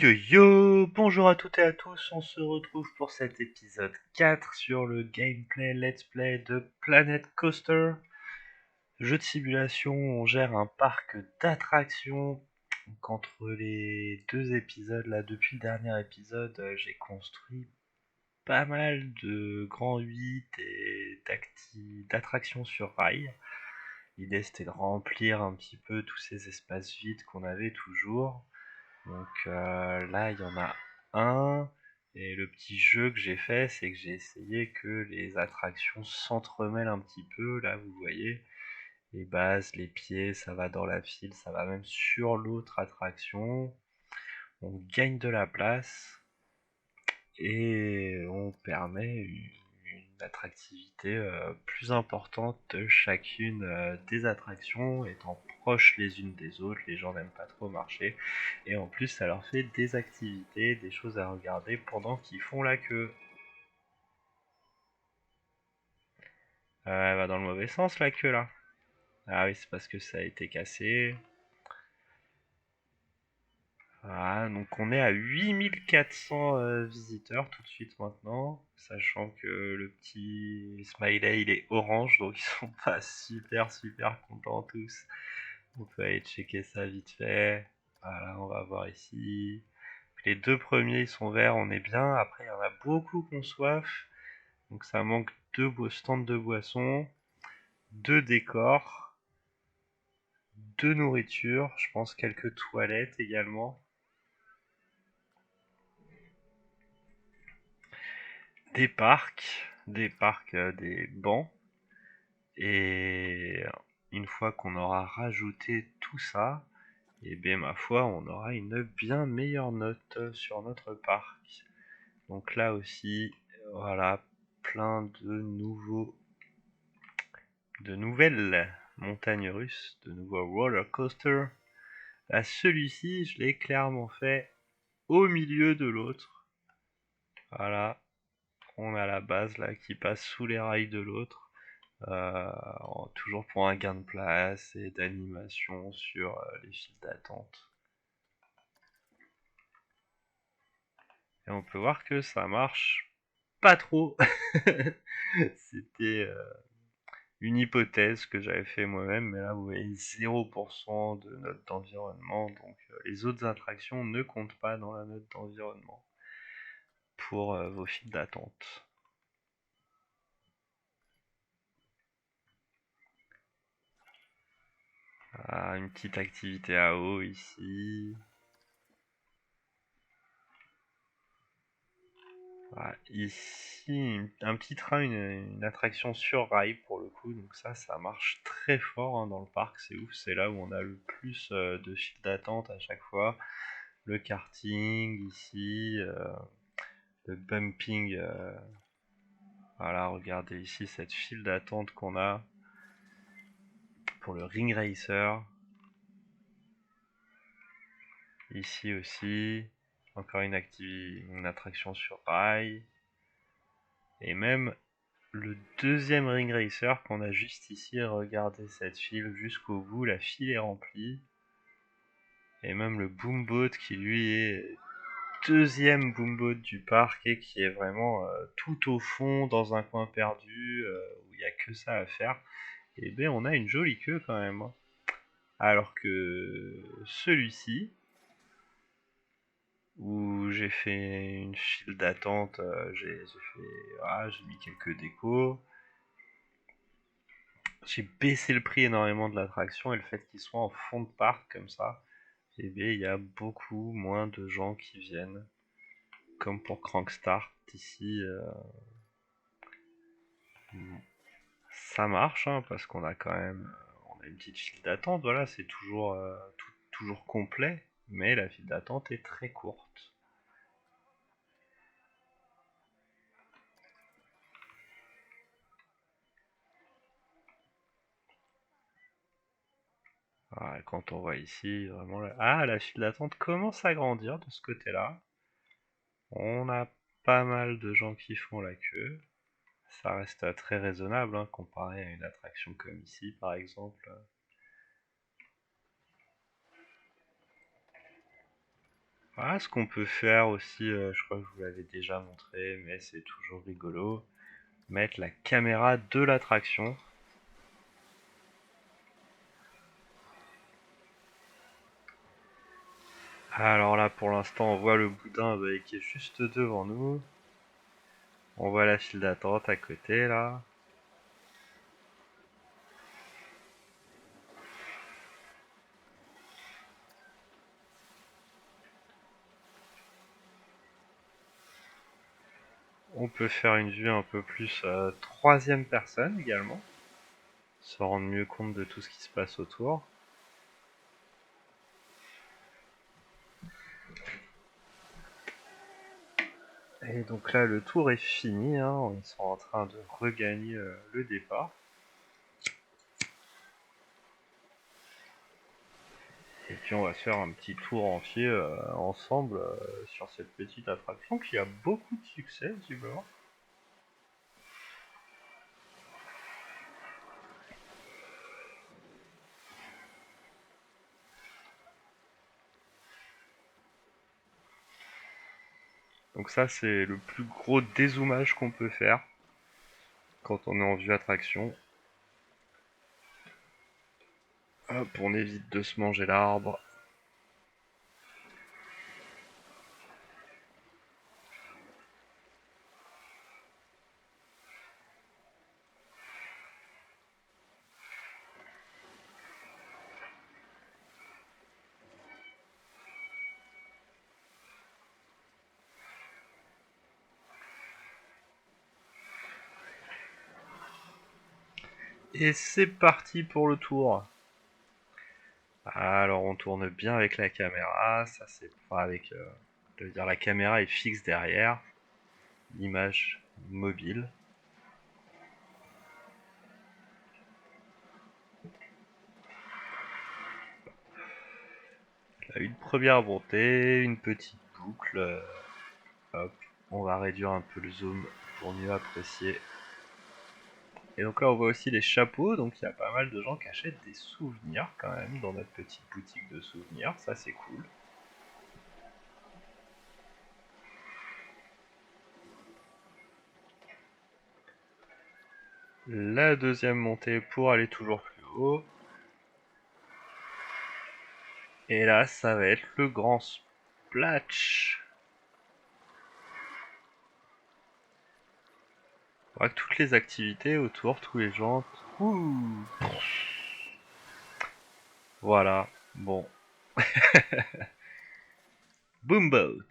Yo yo, bonjour à toutes et à tous, on se retrouve pour cet épisode 4 sur le gameplay let's play de Planet Coaster. Jeu de simulation, on gère un parc d'attractions. Donc entre les deux épisodes, là depuis le dernier épisode, j'ai construit pas mal de grands 8 et d'attractions sur rail. L'idée c'était de remplir un petit peu tous ces espaces vides qu'on avait toujours. Donc là, il y en a un. Et le petit jeu que j'ai fait, c'est que j'ai essayé que les attractions s'entremêlent un petit peu. Là, vous voyez, les bases, les pieds, ça va dans la file, ça va même sur l'autre attraction. On gagne de la place et on permet une attractivité plus importante de chacune des attractions, étant proches les unes des autres. Les gens n'aiment pas trop marcher et en plus ça leur fait des activités, des choses à regarder pendant qu'ils font la queue. Elle va dans le mauvais sens la queue là. Ah oui, c'est parce que ça a été cassé. Voilà, donc on est à 8400 visiteurs tout de suite maintenant, sachant que le petit smiley il est orange, donc ils sont pas super contents tous. On peut aller checker ça vite fait. Voilà, on va voir ici. Les deux premiers ils sont verts, on est bien. Après il y en a beaucoup qui ont soif, donc ça manque deux stands de boissons, deux décors, deux nourritures, je pense quelques toilettes également. Des bancs, et une fois qu'on aura rajouté tout ça, et bien ma foi, on aura une bien meilleure note sur notre parc. Donc là aussi, voilà, plein de nouvelles montagnes russes, de nouveaux roller coasters. Là, celui-ci, je l'ai clairement fait au milieu de l'autre. Voilà, on a la base là qui passe sous les rails de l'autre. Euh, Toujours pour un gain de place et d'animation sur les files d'attente. Et on peut voir que ça marche pas trop. C'était une hypothèse que j'avais fait moi-même, mais là vous voyez 0% de note d'environnement, donc les autres attractions ne comptent pas dans la note d'environnement pour vos files d'attente. Ah, une petite activité à eau ici. Voilà, ici, un petit train, une attraction sur rail pour le coup, donc ça marche très fort hein, dans le parc, c'est ouf, c'est là où on a le plus de files d'attente à chaque fois. Le karting ici, le bumping, voilà, regardez ici cette file d'attente qu'on a pour le ring racer. Ici aussi, encore une attraction sur rail, et même le deuxième ring racer qu'on a juste ici, regardez cette file jusqu'au bout, la file est remplie. Et même le boomboat qui lui est deuxième boomboat du parc et qui est vraiment tout au fond dans un coin perdu où il n'y a que ça à faire. Et bien on a une jolie queue quand même, hein. Alors que celui-ci, où j'ai fait une file d'attente, j'ai mis quelques décos. J'ai baissé le prix énormément de l'attraction et le fait qu'il soit en fond de parc comme ça, et bien il y a beaucoup moins de gens qui viennent. Comme pour Crankstart ici, ça marche hein, parce qu'on a quand même on a une petite file d'attente. Voilà, c'est toujours toujours complet, mais la file d'attente est très courte. Voilà, quand on voit ici, vraiment, la file d'attente commence à grandir de ce côté-là. On a pas mal de gens qui font la queue. Ça reste très raisonnable hein, comparé à une attraction comme ici, par exemple. Voilà, ce qu'on peut faire aussi, je crois que je vous l'avais déjà montré, mais c'est toujours rigolo, mettre la caméra de l'attraction. Alors là, pour l'instant, on voit le boudin qui est juste devant nous. On voit la file d'attente à côté, là. On peut faire une vue un peu plus troisième personne également, se rendre mieux compte de tout ce qui se passe autour. Et donc là, le tour est fini, hein. On est en train de regagner le départ. Et puis on va se faire un petit tour entier ensemble sur cette petite attraction qui a beaucoup de succès, visiblement. Donc ça, c'est le plus gros dézoomage qu'on peut faire quand on est en vue attraction. Hop, on évite de se manger l'arbre. Et c'est parti pour le tour. Alors on tourne bien avec la caméra, ça c'est pas avec... je veux dire, la caméra est fixe derrière, l'image mobile. Là, une première montée, une petite boucle. Hop, on va réduire un peu le zoom pour mieux apprécier. Et donc là on voit aussi les chapeaux, donc il y a pas mal de gens qui achètent des souvenirs quand même dans notre petite boutique de souvenirs, ça c'est cool. La deuxième montée pour aller toujours plus haut. Et là ça va être le grand splash. On voit que toutes les activités autour, tous les gens... Ouh. Voilà, bon. Boomboat.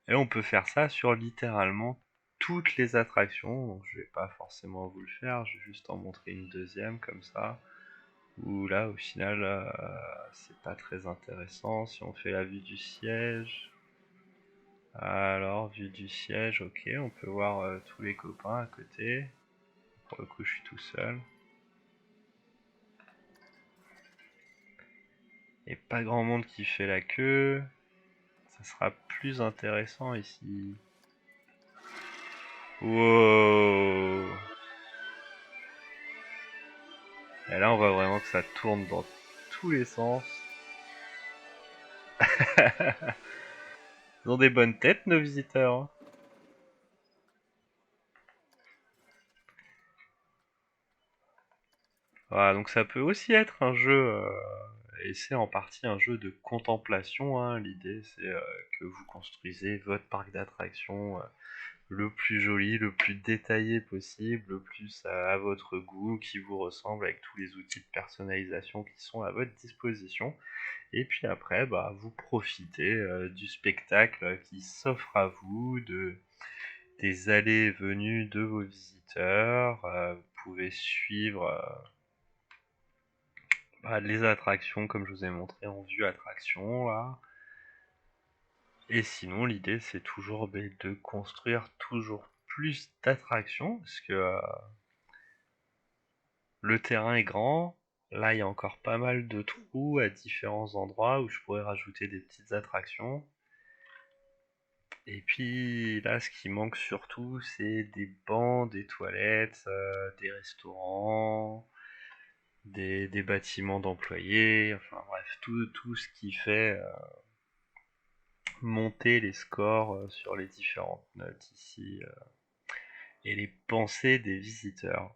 Et on peut faire ça sur littéralement toutes les attractions. Donc je vais pas forcément vous le faire, je vais juste en montrer une deuxième comme ça. Où là au final c'est pas très intéressant. Si on fait la vue du siège. Alors vue du siège, ok, on peut voir tous les copains à côté. Pour le coup je suis tout seul. Et pas grand monde qui fait la queue. Ça sera plus intéressant ici. Wow. Et là, on voit vraiment que ça tourne dans tous les sens. Ils ont des bonnes têtes, nos visiteurs, hein. Voilà, donc ça peut aussi être un jeu, et c'est en partie un jeu de contemplation, hein. L'idée, c'est que vous construisez votre parc d'attractions le plus joli, le plus détaillé possible, le plus à votre goût, qui vous ressemble avec tous les outils de personnalisation qui sont à votre disposition. Et puis après, bah, vous profitez du spectacle qui s'offre à vous, des allées et venues de vos visiteurs. Vous pouvez suivre bah, les attractions comme je vous ai montré en vue attraction là. Et sinon, l'idée c'est toujours de construire toujours plus d'attractions parce que le terrain est grand. Là, il y a encore pas mal de trous à différents endroits où je pourrais rajouter des petites attractions. Et puis là, ce qui manque surtout, c'est des bancs, des toilettes, des restaurants, des bâtiments d'employés, enfin bref, tout ce qui fait monter les scores sur les différentes notes ici et les pensées des visiteurs.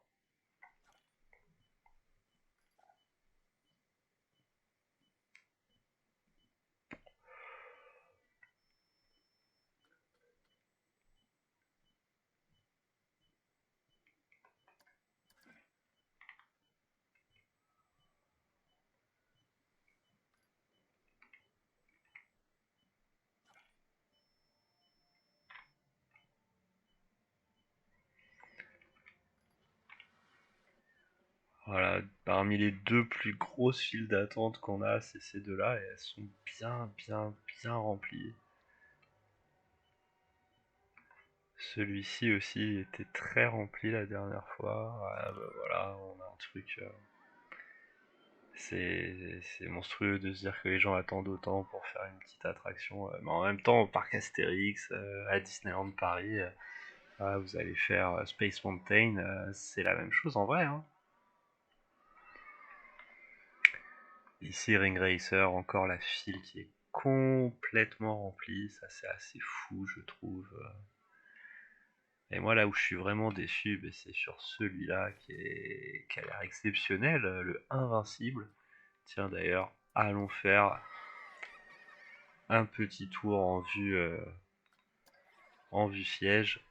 Voilà, parmi les deux plus grosses files d'attente qu'on a, c'est ces deux-là, et elles sont bien remplies. Celui-ci aussi était très rempli la dernière fois. Ah, bah voilà, on a un truc. C'est monstrueux de se dire que les gens attendent autant pour faire une petite attraction. Mais en même temps, au parc Astérix, à Disneyland Paris, voilà, vous allez faire Space Mountain, c'est la même chose en vrai, hein. Ici, Ring Racer, encore la file qui est complètement remplie. Ça, c'est assez fou, je trouve. Et moi, là où je suis vraiment déçu, ben, c'est sur celui-là qui a l'air exceptionnel, le Invincible. Tiens, d'ailleurs, allons faire un petit tour en vue siège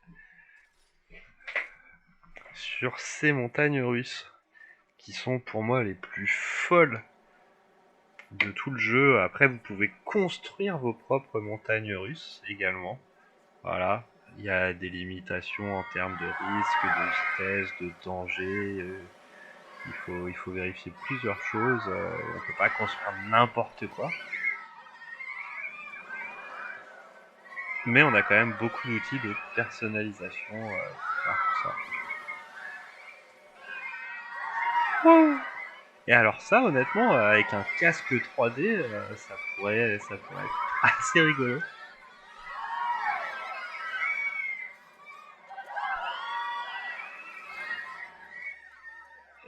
sur ces montagnes russes, qui sont pour moi les plus folles de tout le jeu. Après, vous pouvez construire vos propres montagnes russes également. Voilà, il y a des limitations en termes de risque, de vitesse, de danger. Il faut vérifier plusieurs choses. On peut pas construire n'importe quoi. Mais on a quand même beaucoup d'outils de personnalisation pour faire tout ça. Oh. Et alors ça, honnêtement, avec un casque 3D, ça pourrait être assez rigolo.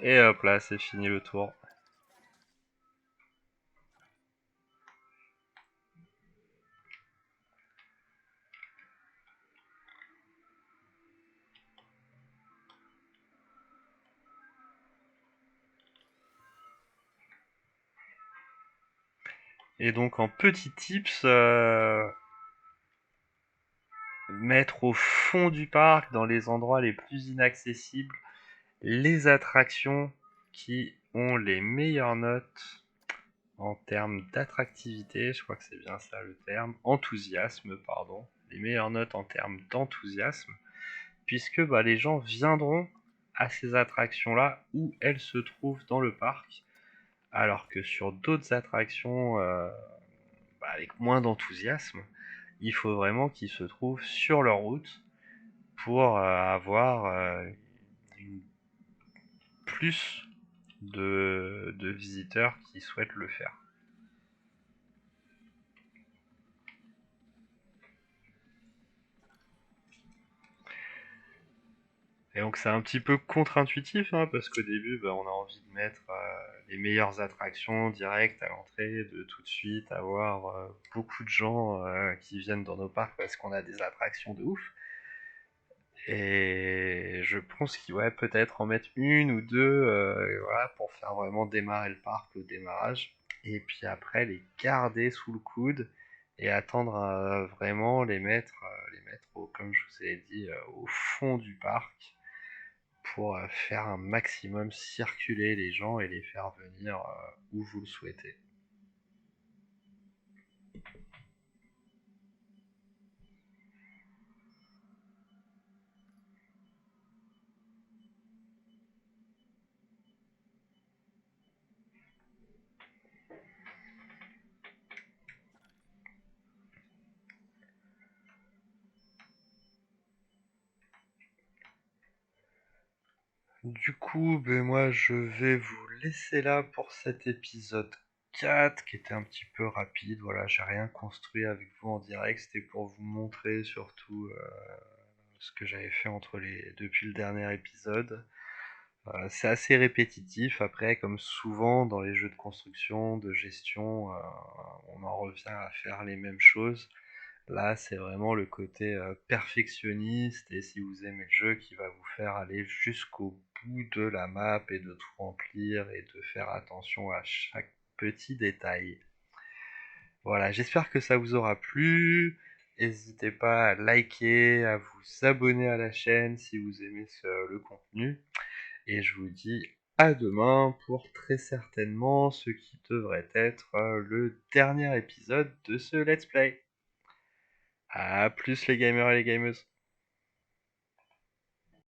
Et hop là, c'est fini le tour. Et donc en petits tips, mettre au fond du parc, dans les endroits les plus inaccessibles, les attractions qui ont les meilleures notes en termes d'attractivité, je crois que c'est bien ça le terme, enthousiasme, pardon, les meilleures notes en termes d'enthousiasme, puisque bah, les gens viendront à ces attractions-là où elles se trouvent dans le parc, alors que sur d'autres attractions bah, avec moins d'enthousiasme, il faut vraiment qu'ils se trouvent sur leur route pour avoir une plus de visiteurs qui souhaitent le faire. Et donc c'est un petit peu contre-intuitif, hein, parce qu'au début, bah, on a envie de mettre les meilleures attractions directes à l'entrée, de tout de suite avoir beaucoup de gens qui viennent dans nos parcs parce qu'on a des attractions de ouf. Et je pense qu'il ouais, peut-être en mettre une ou deux voilà, pour faire vraiment démarrer le parc au démarrage. Et puis après, les garder sous le coude et attendre vraiment les mettre comme je vous ai dit, au fond du parc pour faire un maximum circuler les gens et les faire venir où vous le souhaitez. Du coup, ben moi je vais vous laisser là pour cet épisode 4 qui était un petit peu rapide. Voilà, j'ai rien construit avec vous en direct, c'était pour vous montrer surtout ce que j'avais fait depuis le dernier épisode. C'est assez répétitif. Après, comme souvent dans les jeux de construction, de gestion, on en revient à faire les mêmes choses. Là, c'est vraiment le côté perfectionniste et si vous aimez le jeu qui va vous faire aller jusqu'au bout de la map et de tout remplir et de faire attention à chaque petit détail. Voilà, j'espère que ça vous aura plu. N'hésitez pas à liker, à vous abonner à la chaîne si vous aimez le contenu. Et je vous dis à demain pour très certainement ce qui devrait être le dernier épisode de ce Let's Play. À plus les gamers et les gameuses.